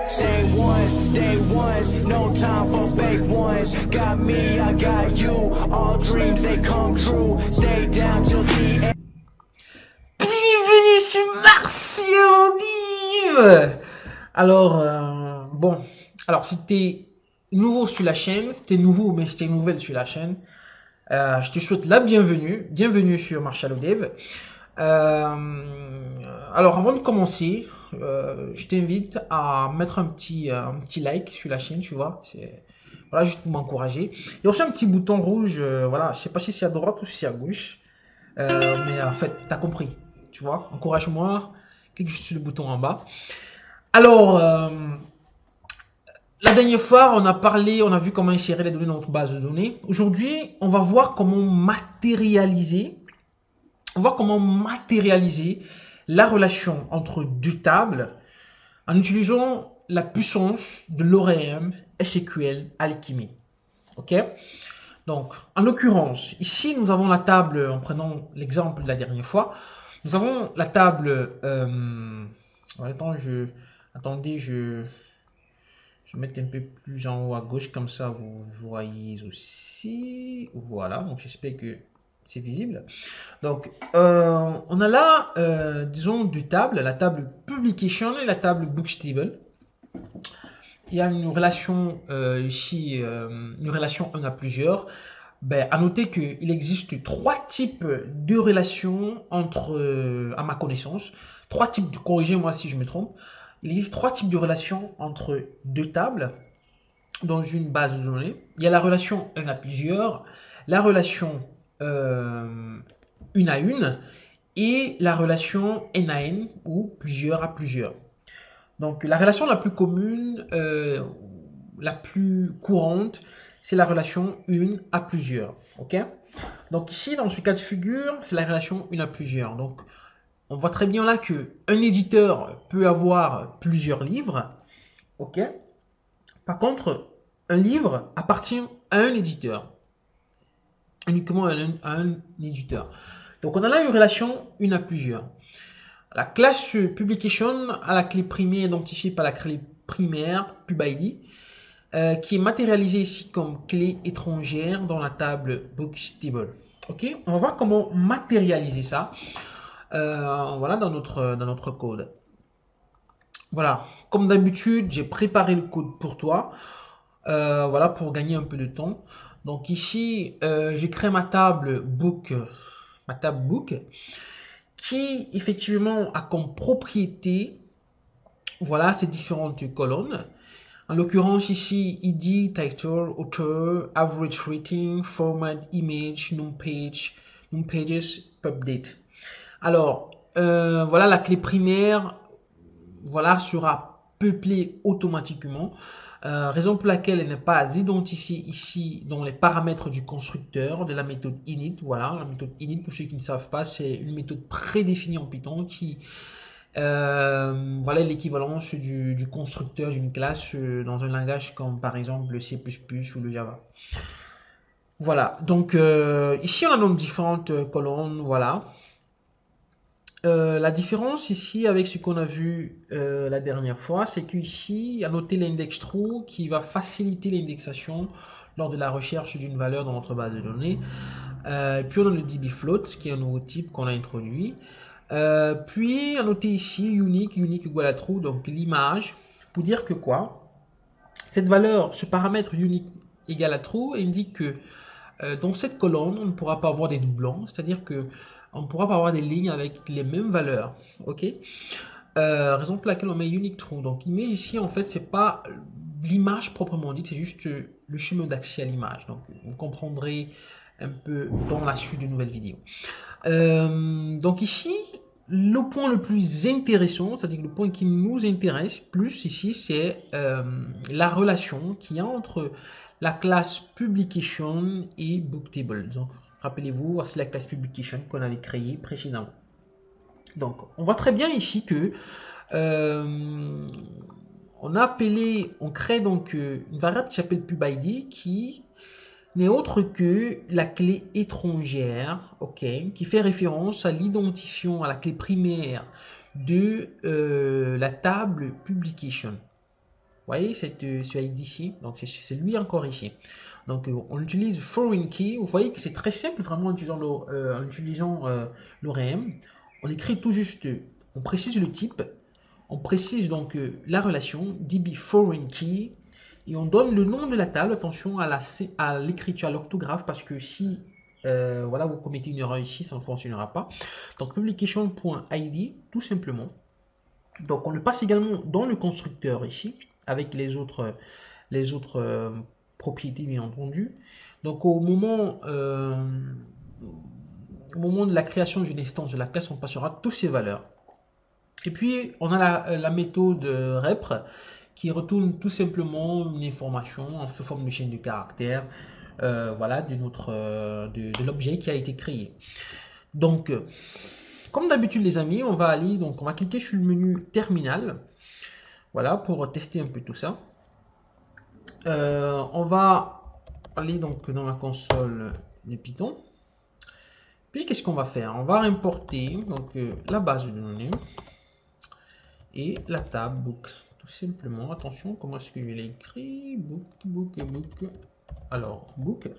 Say ones, day ones, no time for fake ones. Got me, I got you. All dreams they come true. Stay down till the end. Bienvenue sur Martial Live. Alors, bon, alors si t'es nouveau sur la chaîne, si t'es nouveau mais si t'es nouvelle sur la chaîne, je te souhaite la bienvenue. Bienvenue sur Martial Dev. Alors, avant de commencer, je t'invite à mettre un petit like sur la chaîne, tu vois. C'est voilà, juste pour m'encourager. Il y a aussi un petit bouton rouge, voilà, je sais pas si c'est à droite ou si c'est à gauche. Mais en fait, t'as compris. Tu vois, encourage-moi. Clique juste sur le bouton en bas. Alors, la dernière fois, on a parlé, on a vu comment insérer les données dans notre base de données. Aujourd'hui, on va voir comment matérialiser. On va voir comment matérialiser la relation entre deux tables en utilisant la puissance de l'ORM SQL Alchemy. Ok? Donc, en l'occurrence, ici, nous avons la table, en prenant l'exemple de la dernière fois, nous avons la table. Attendez, je vais mettre un peu plus en haut à gauche, comme ça vous voyez aussi. Voilà, donc j'espère que c'est visible. Donc, on a là, disons, deux tables, la table Publication et la table Bookstable. Il y a une relation ici, une relation 1 à plusieurs. Ben, à noter qu'il existe trois types de relations entre, à ma connaissance, trois types de, corrigez-moi si je me trompe, il existe trois types de relations entre deux tables dans une base de données. Il y a la relation 1 à plusieurs, la relation 1 à 1 et la relation N à N ou plusieurs à plusieurs. Donc la relation la plus commune, la plus courante, c'est la relation 1 à plusieurs. Ok? Donc ici, dans ce cas de figure, c'est la relation 1 à plusieurs. Donc on voit très bien là que un éditeur peut avoir plusieurs livres. Ok? Par contre, un livre appartient à un éditeur. Uniquement à un éditeur. Donc on a là une relation 1 à plusieurs. La classe publication a la clé primaire identifiée par la clé primaire pubID qui est matérialisée ici comme clé étrangère dans la table Bookstable. Ok, on va voir comment matérialiser ça. Voilà dans notre code. Voilà, comme d'habitude, j'ai préparé le code pour toi. Voilà pour gagner un peu de temps. Donc ici, j'ai créé ma table book, qui effectivement a comme propriété, voilà, ces différentes colonnes. En l'occurrence ici, ID, title, author, average rating, format, image, pages, pubdate. Alors, voilà la clé primaire, voilà, sera peuplée automatiquement. Raison pour laquelle elle n'est pas identifiée ici dans les paramètres du constructeur de la méthode init. Voilà, la méthode init, pour ceux qui ne savent pas, c'est une méthode prédéfinie en Python qui voilà l'équivalence du constructeur d'une classe dans un langage comme par exemple le C++ ou le Java. Voilà, donc ici on a donc différentes colonnes, voilà. La différence ici avec ce qu'on a vu la dernière fois, c'est qu'ici, il y a noté l'index true qui va faciliter l'indexation lors de la recherche d'une valeur dans notre base de données. Puis on a le dbFloat, qui est un nouveau type qu'on a introduit. Puis à noter ici unique égale à true, donc l'image, pour dire que quoi? Cette valeur, ce paramètre unique égale à true indique que dans cette colonne, on ne pourra pas avoir des doublons, c'est-à-dire que on ne pourra pas avoir des lignes avec les mêmes valeurs. Ok? Raison pour laquelle on met unique true. Donc image ici, en fait, c'est pas l'image proprement dite, c'est juste le chemin d'accès à l'image. Donc vous comprendrez un peu dans la suite de nouvelles vidéos. Donc ici, le point le plus intéressant, c'est-à-dire le point qui nous intéresse plus ici, c'est la relation qu'il y a entre la classe publication et Booktable. Donc rappelez-vous, c'est la classe publication qu'on avait créée précédemment. Donc on voit très bien ici que on crée donc une variable qui s'appelle pubID qui n'est autre que la clé étrangère, ok, qui fait référence à l'identifiant, à la clé primaire de la table publication. voyez ce ID ici, donc c'est lui encore ici. Donc on utilise foreign key. Vous voyez que c'est très simple vraiment en utilisant l'ORM. On écrit tout juste, on précise le type, on précise donc la relation DB foreign key et on donne le nom de la table. Attention à l'écriture, à l'orthographe, parce que si voilà, vous commettez une erreur ici, ça ne fonctionnera pas. Donc publication.id tout simplement. Donc on le passe également dans le constructeur ici avec les autres propriétés bien entendu. Donc au moment de la création d'une instance de la classe, on passera toutes ces valeurs. Et puis on a la méthode repr qui retourne tout simplement une information en sous forme de chaîne de caractères, voilà, de l'objet qui a été créé. Donc comme d'habitude les amis, on va cliquer sur le menu terminal, voilà, pour tester un peu tout ça. On va aller donc dans la console de Python. Puis qu'est-ce qu'on va faire? On va importer donc la base de données et la table book. Tout simplement, attention, comment est-ce que je l'ai écrit? Book. Alors, book.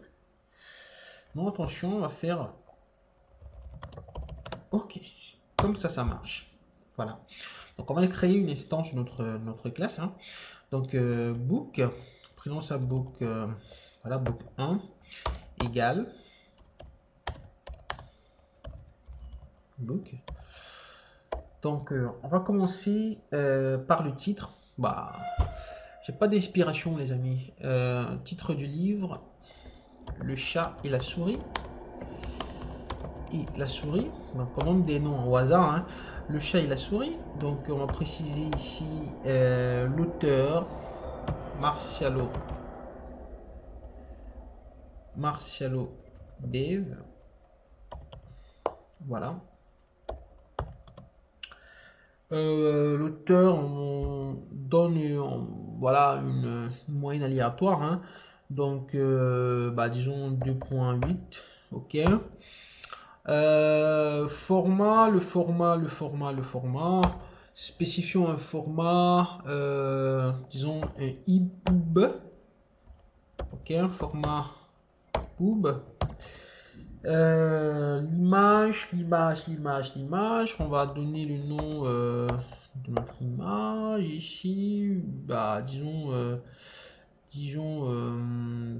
Non, attention, on va faire OK. Comme ça marche. Voilà. Donc, on va créer une instance de notre classe. Hein. Donc, book, prenons ça book, voilà, book 1 égale book. Donc, on va commencer par le titre. Bah, j'ai pas d'inspiration, les amis. Titre du livre, le chat et la souris. Donc, on donne des noms au hasard. Hein. Le chat et la souris. Donc, on va préciser ici l'auteur, Marcialo Dave. Voilà. L'auteur, on donne voilà, une moyenne aléatoire. Hein. Donc, disons 2.8. OK. Format. Spécifions un format, disons un EPUB. OK, un format EPUB. L'image, on va donner le nom de notre image ici, disons, on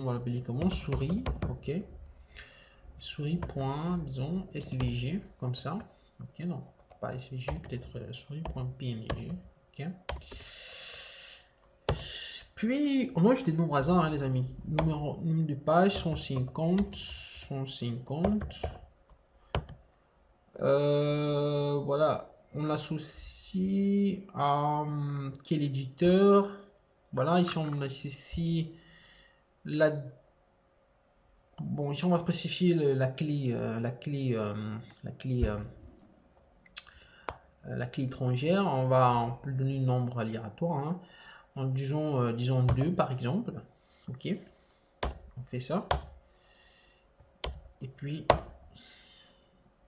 va l'appeler comment, souris, ok, souris point, disons, svg, comme ça, ok, non, pas svg, peut-être souris.png, ok. Puis, on a juste des nombres hasard, hein, les amis. Nombre de pages, 150. Voilà, on l'associe à quel éditeur. Voilà, ici on associe bon, ici on va spécifier la clé étrangère. On peut donner un nombre aléatoire. Hein. Disons 2 par exemple. Ok, on fait ça. Et puis,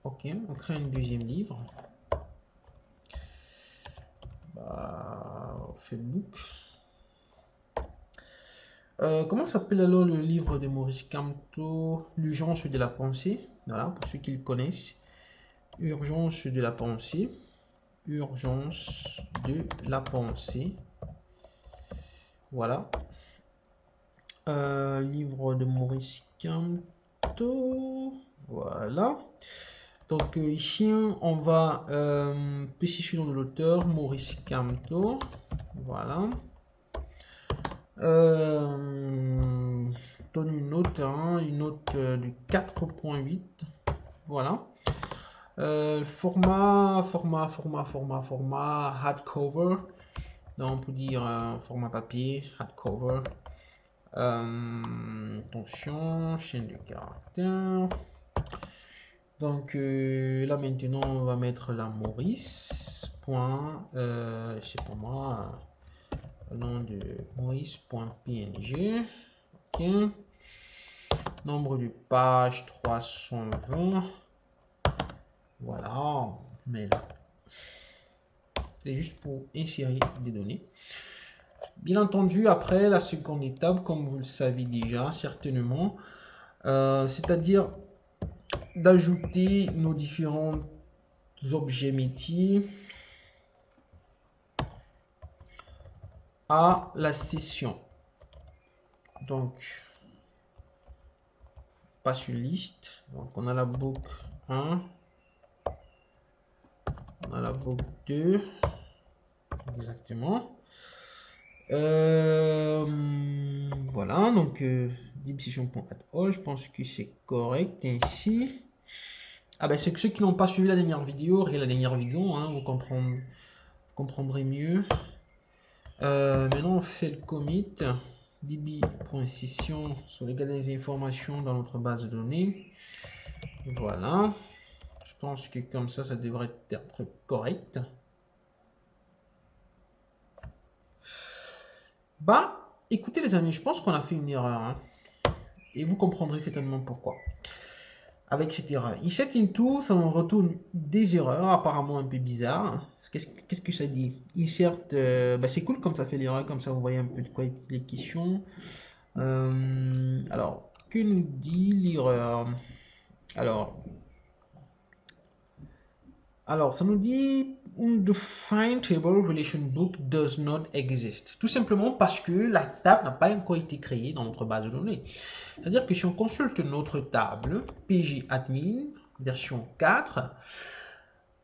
ok, on crée un deuxième livre. On fait book. Comment s'appelle alors le livre de Maurice Kamto? L'urgence de la pensée. Voilà, pour ceux qui le connaissent. Urgence de la pensée. Urgence de la pensée. Voilà. Livre de Maurice Kamto. Voilà. Donc ici, on va spécifier le nom de l'auteur, Maurice Kamto. Voilà. Donne une note, hein, de 4.8. Voilà. Format hardcover. Donc on peut dire format papier, hardcover. Attention, chaîne de caractères. Donc là maintenant on va mettre la Maurice. Je sais pas moi, le nom de Maurice.png. Ok. Nombre de pages 320. Voilà, mais là C'est juste pour insérer des données. Bien entendu, après, la seconde étape, comme vous le savez déjà, certainement, c'est-à-dire d'ajouter nos différents objets métiers à la session. Donc, passe une liste. Donc, on a la boucle 1, on a la boucle 2, exactement. Voilà, donc deepsession.all, je pense que c'est correct ainsi. Ah ben, c'est que ceux qui n'ont pas suivi la dernière vidéo, regardez la dernière vidéo, hein, vous comprendrez mieux. Maintenant, on fait le commit db.session sur les des informations dans notre base de données. Voilà. Je pense que comme ça devrait être correct. Bah, écoutez les amis, je pense qu'on a fait une erreur. Hein, et vous comprendrez certainement pourquoi. Avec cette erreur. Insert into, ça nous retourne des erreurs apparemment un peu bizarres. Qu'est-ce que ça dit? Insert, bah c'est cool comme ça fait l'erreur, comme ça vous voyez un peu de quoi il est question. Alors, que nous dit l'erreur? Alors, ça nous dit the find table relation book does not exist. Tout simplement parce que la table n'a pas encore été créée dans notre base de données. C'est-à-dire que si on consulte notre table, pgadmin, version 4,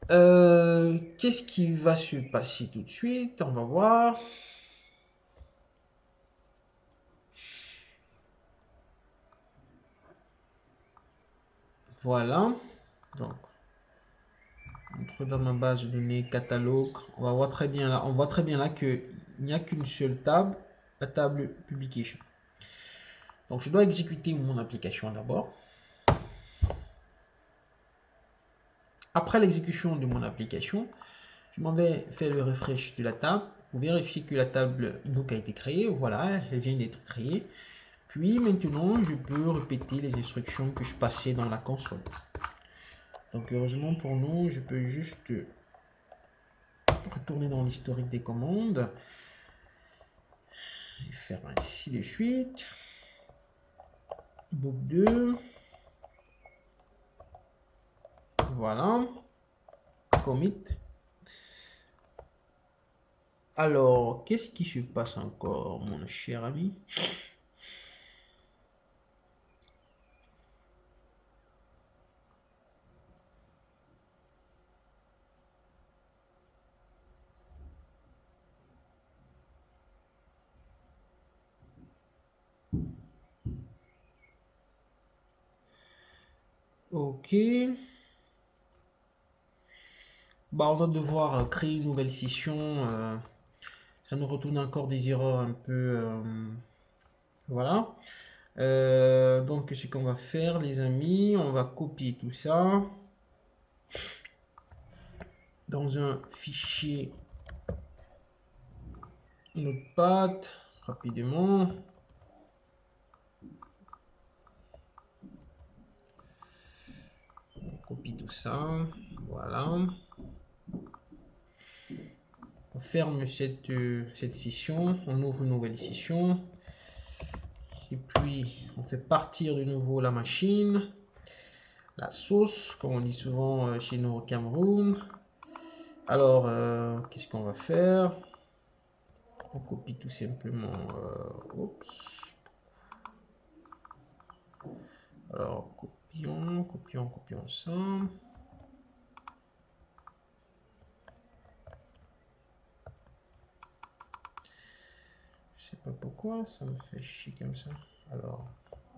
qu'est-ce qui va se passer tout de suite? On va voir. Voilà. Donc, entre dans ma base de données catalogue, on va voir très bien là. On voit très bien là qu'il n'y a qu'une seule table, la table publication. Donc, je dois exécuter mon application d'abord. Après l'exécution de mon application, je m'en vais faire le refresh de la table pour vérifier que la table book a été créée. Voilà, elle vient d'être créée. Puis maintenant, je peux répéter les instructions que je passais dans la console. Donc heureusement pour nous, je peux juste retourner dans l'historique des commandes et faire ainsi de suite. Book 2. Voilà. Commit. Alors, qu'est-ce qui se passe encore, mon cher ami? Ok. Bah, on va devoir créer une nouvelle session. Ça nous retourne encore des erreurs un peu. Voilà. Donc, ce qu'on va faire, les amis, on va copier tout ça dans un fichier Notepad rapidement. On copie tout ça. Voilà. On ferme cette session. On ouvre une nouvelle session. Et puis, on fait partir de nouveau la machine. La source, comme on dit souvent chez nous au Cameroun. Alors, qu'est-ce qu'on va faire? On copie tout simplement. Oups. Alors, copions ça. Je sais pas pourquoi, ça me fait chier comme ça. Alors,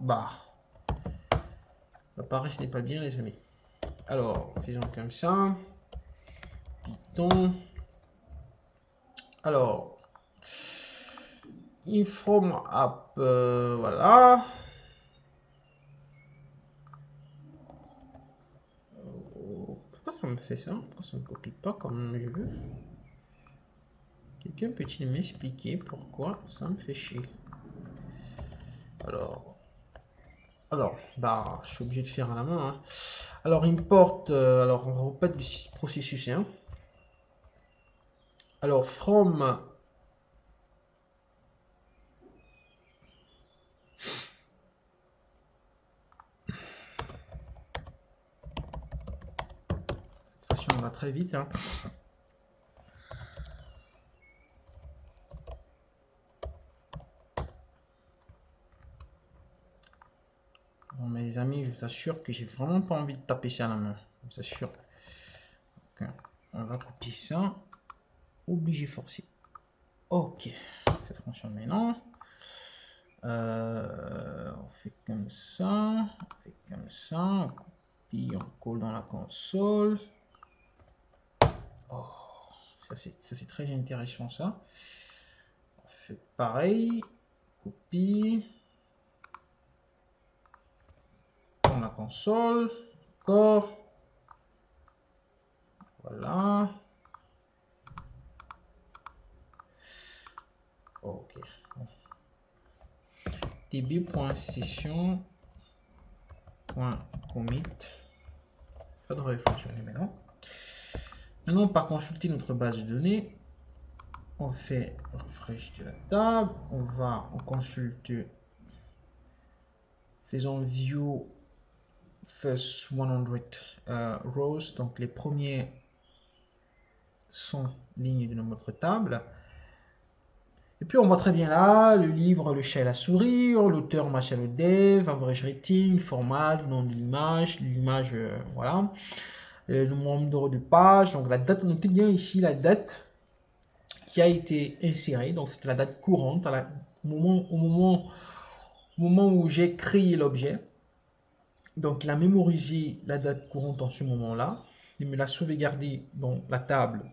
bah. Pareil, ce n'est pas bien, les amis. Alors, faisons comme ça. Python. Alors, inform app, voilà. Pourquoi ça me fait ça? Pourquoi ça ne me copie pas comme je veux? Quelqu'un peut-il m'expliquer pourquoi ça me fait chier? Alors, bah, je suis obligé de faire à la main. Hein. Alors, import, alors on répète le processus. Hein. Alors, from on va très vite. Hein. Bon, mes amis, je vous assure que j'ai vraiment pas envie de taper ça à la main. Je vous assure. Donc, on va copier ça. Obligé forcé. Ok. Ça fonctionne maintenant. On fait comme ça. On fait comme ça. On copie, on colle dans la console. Oh, ça c'est très intéressant ça. On fait pareil. Copie. Dans la console. Encore. Voilà. Ok. db.session.commit. Ça devrait fonctionner maintenant. Maintenant, on va consulter notre base de données. On fait refresh de la table. On consulte. Faisons view first 100 rows. Donc, les premiers 100 lignes de notre table. Et puis, on voit très bien là le livre, le chat et la souris, l'auteur Marcelo Dev, average rating, format, le nom de l'image, voilà. Le nombre de pages, donc la date, notez bien ici la date qui a été insérée, donc c'est la date courante, au moment où j'ai créé l'objet. Donc il a mémorisé la date courante en ce moment-là, il me l'a sauvegardé dans la table,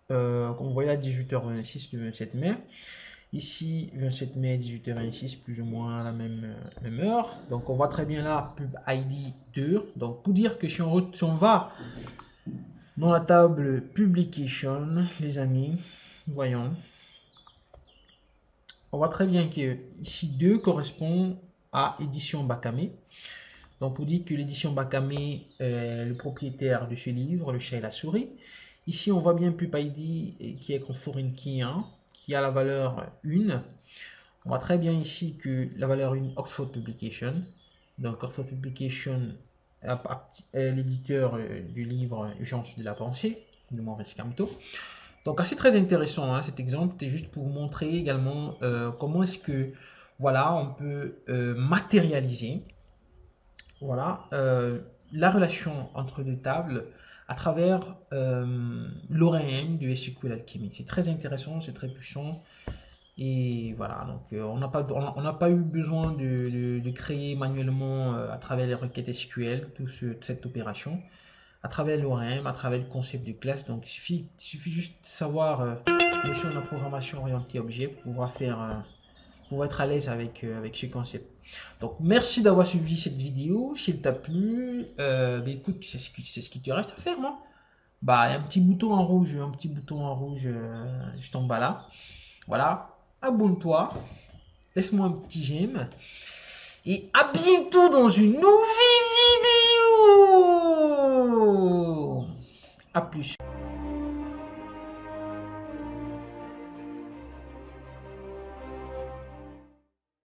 comme vous voyez là, 18h26 du 27 mai. Ici, 27 mai, 18h26, plus ou moins la même heure. Donc, on voit très bien là, pub ID 2. Donc, pour dire que si on va dans la table Publication, les amis, voyons. On voit très bien que ici 2 correspond à édition Bakame. Donc, pour dire que l'édition Bakame est le propriétaire de ce livre, le chat et la souris. Ici, on voit bien pub ID qui est comme foreign key 1. Qui a la valeur 1. On voit très bien ici que la valeur 1 Oxford Publication. Donc Oxford Publication est l'éditeur du livre Urgence de la pensée de Maurice Kamto. Donc assez très intéressant hein, cet exemple. C'est juste pour vous montrer également comment est-ce que voilà on peut matérialiser voilà la relation entre deux tables à travers l'ORM de SQL Alchemy. C'est très intéressant, c'est très puissant. Et voilà, donc on n'a pas eu besoin de créer manuellement à travers les requêtes SQL toute cette opération, à travers l'ORM, à travers le concept de classe. Donc il suffit juste de savoir notion de la programmation orientée objet pour pouvoir être à l'aise avec ce concept. Donc merci d'avoir suivi cette vidéo. S'il t'a plu, écoute, c'est ce qui te reste à faire, non? Bah, il y a un petit bouton en rouge, juste en bas là. Voilà, abonne-toi, laisse-moi un petit j'aime. Et à bientôt dans une nouvelle vidéo. À plus.